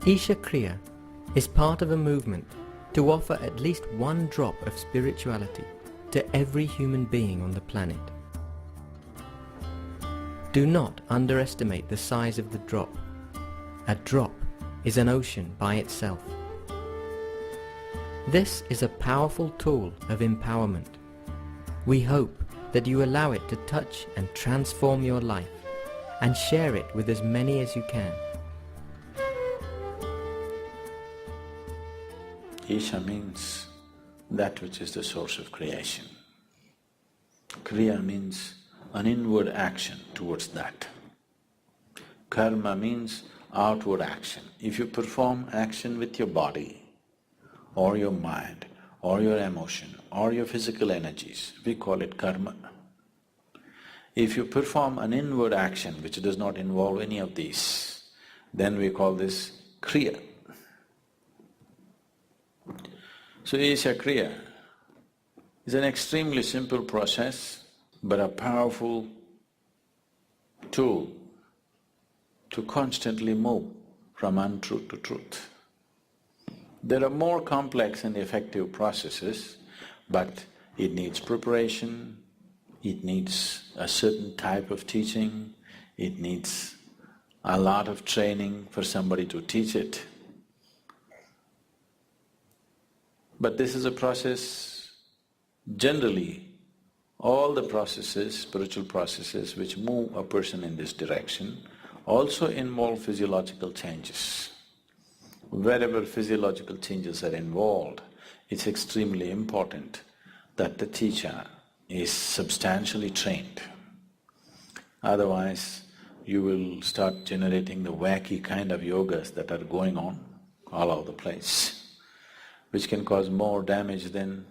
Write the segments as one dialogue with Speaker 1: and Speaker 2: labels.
Speaker 1: Isha Kriya is part of a movement to offer at least one drop of spirituality to every human being on the planet. Do not underestimate the size of the drop. A drop is an ocean by itself. This is a powerful tool of empowerment. We hope that you allow it to touch and transform your life and share it with as many as you can.
Speaker 2: Isha means that which is the source of creation. Kriya means an inward action towards that. Karma means outward action. If you perform action with your body or your mind or your emotion or your physical energies, we call it karma. If you perform an inward action which does not involve any of these, then we call this kriya. So Isha Kriya is an extremely simple process but a powerful tool to constantly move from untruth to truth. There are more complex and effective processes, but it needs preparation, it needs a certain type of teaching, it needs a lot of training for somebody to teach it. But this is a process, generally, all the processes, spiritual processes which move a person in this direction also involve physiological changes. Wherever physiological changes are involved, it's extremely important that the teacher is substantially trained. Otherwise, you will start generating the wacky kind of yogas that are going on all over the place, which can cause more damage than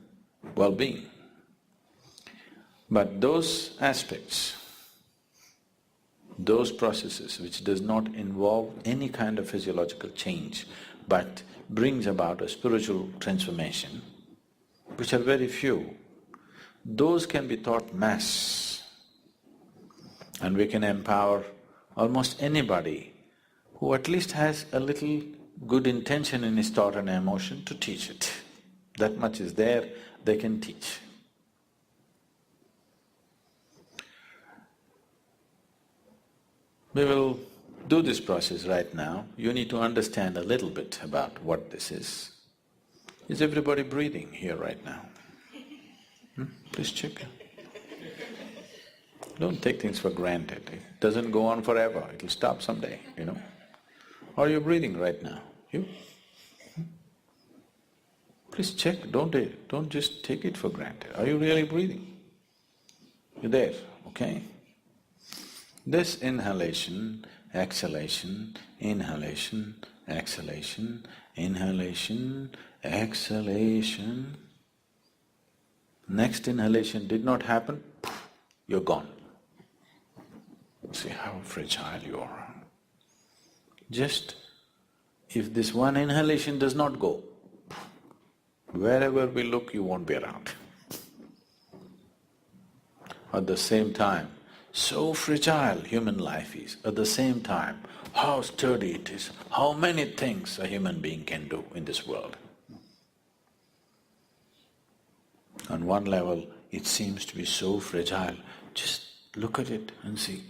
Speaker 2: well-being. But those aspects, those processes which does not involve any kind of physiological change but brings about a spiritual transformation, which are very few, those can be taught mass. And we can empower almost anybody who at least has a little good intention in his thought and emotion to teach it. That much is there, they can teach. We will do this process right now. You need to understand a little bit about what this is. Is everybody breathing here right now? Please check. Don't take things for granted. It doesn't go on forever, it'll stop someday, you know. Are you breathing right now? You? Please check, don't just take it for granted. Are you really breathing? You're there, okay? This inhalation, exhalation, inhalation, exhalation, inhalation, exhalation. Next inhalation did not happen, you're gone. See how fragile you are. Just if this one inhalation does not go, wherever we look, you won't be around. At the same time, so fragile human life is, at the same time, how sturdy it is, how many things a human being can do in this world. On one level, it seems to be so fragile, just look at it and see.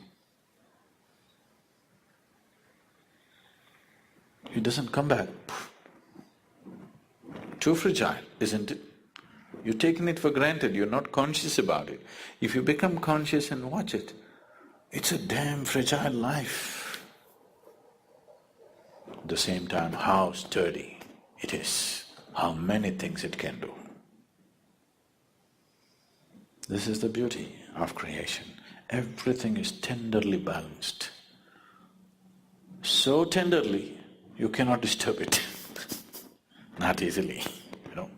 Speaker 2: It doesn't come back. Too fragile, isn't it? You've taken it for granted, you're not conscious about it. If you become conscious and watch it, it's a damn fragile life. At the same time, how sturdy it is, how many things it can do. This is the beauty of creation. Everything is tenderly balanced. So tenderly, you cannot disturb it, not easily, you know.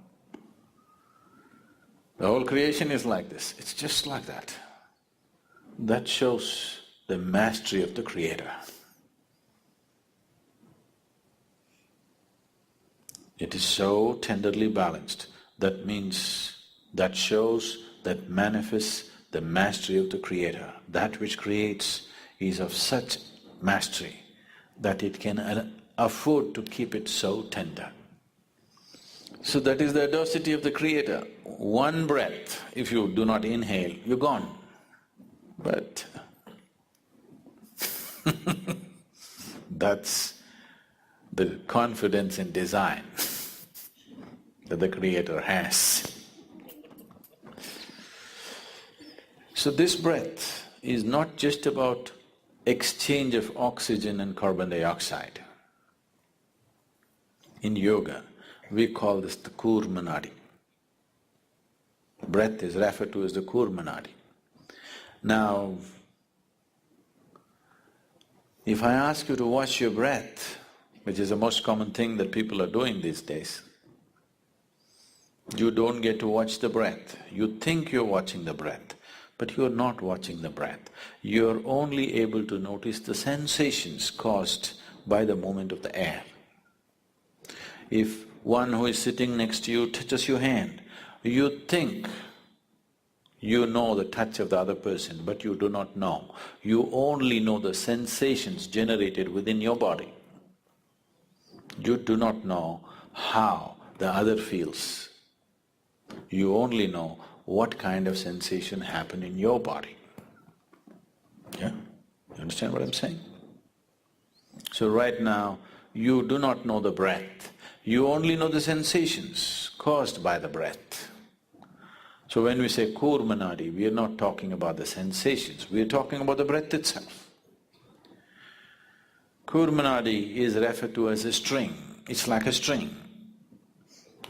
Speaker 2: The whole creation is like this, it's just like that. That shows the mastery of the Creator. It is so tenderly balanced, that means, that shows, that manifests the mastery of the Creator. That which creates is of such mastery that it can afford to keep it so tender. So that is the audacity of the Creator. One breath, if you do not inhale, you're gone. But that's the confidence in design that the Creator has. So this breath is not just about exchange of oxygen and carbon dioxide. In yoga, we call this the Kurma Nadi. Breath is referred to as the Kurma Nadi. Now, if I ask you to watch your breath, which is the most common thing that people are doing these days, you don't get to watch the breath. You think you're watching the breath, but you're not watching the breath. You're only able to notice the sensations caused by the movement of the air. If one who is sitting next to you touches your hand, you think you know the touch of the other person, but you do not know. You only know the sensations generated within your body. You do not know how the other feels. You only know what kind of sensation happened in your body. Yeah? You understand what I'm saying? So right now, you do not know the breath. You only know the sensations caused by the breath. So when we say Kurma Nadi, we are not talking about the sensations, we are talking about the breath itself. Kurma Nadi is referred to as a string. It's like a string,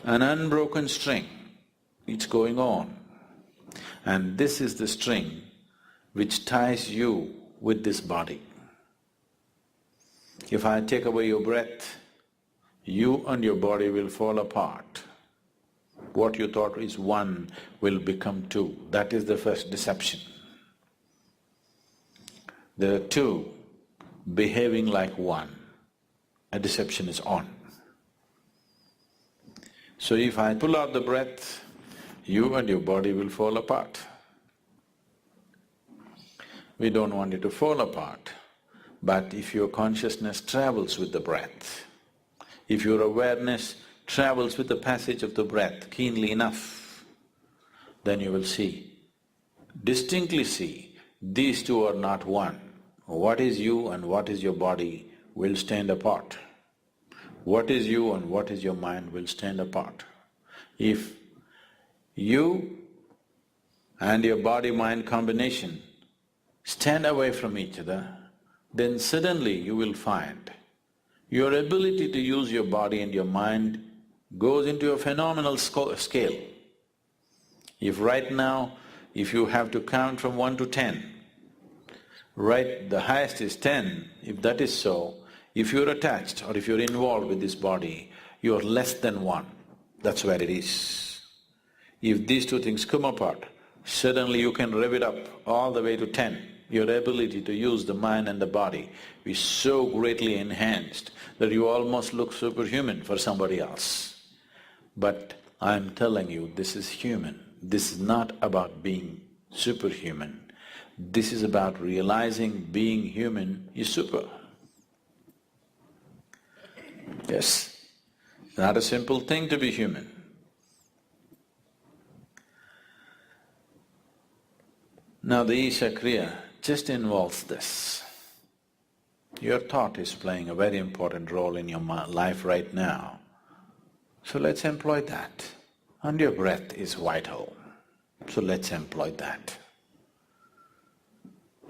Speaker 2: an unbroken string. It's going on. And this is the string which ties you with this body. If I take away your breath, you and your body will fall apart. What you thought is one will become two. That is the first deception. There are two behaving like one. A deception is on. So if I pull out the breath, you and your body will fall apart. We don't want it to fall apart, but if your consciousness travels with the breath, if your awareness travels with the passage of the breath keenly enough, then you will see, distinctly see, these two are not one. What is you and what is your body will stand apart. What is you and what is your mind will stand apart. If you and your body-mind combination stand away from each other, then suddenly you will find your ability to use your body and your mind goes into a phenomenal scale. If right now, if you have to count from 1 to 10, right, the highest is 10, if that is so, if you're attached or if you're involved with this body, you're less than 1. That's where it is. If these two things come apart, suddenly you can rev it up all the way to 10. Your ability to use the mind and the body is so greatly enhanced that you almost look superhuman for somebody else. But I'm telling you, this is human. This is not about being superhuman. This is about realizing being human is super. Yes, it's not a simple thing to be human. Now the Isha Kriya just involves this. Your thought is playing a very important role in your life right now. So let's employ that. And your breath is vital. So let's employ that.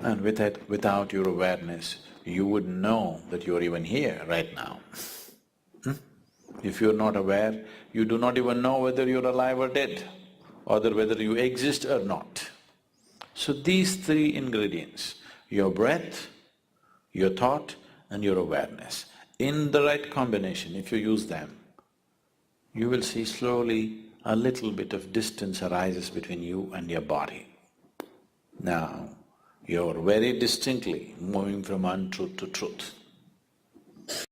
Speaker 2: And without your awareness, you wouldn't know that you're even here right now. If you're not aware, you do not even know whether you're alive or dead, or whether you exist or not. So these three ingredients, your breath, your thought and your awareness, in the right combination, if you use them, you will see slowly a little bit of distance arises between you and your body. Now, you're very distinctly moving from untruth to truth.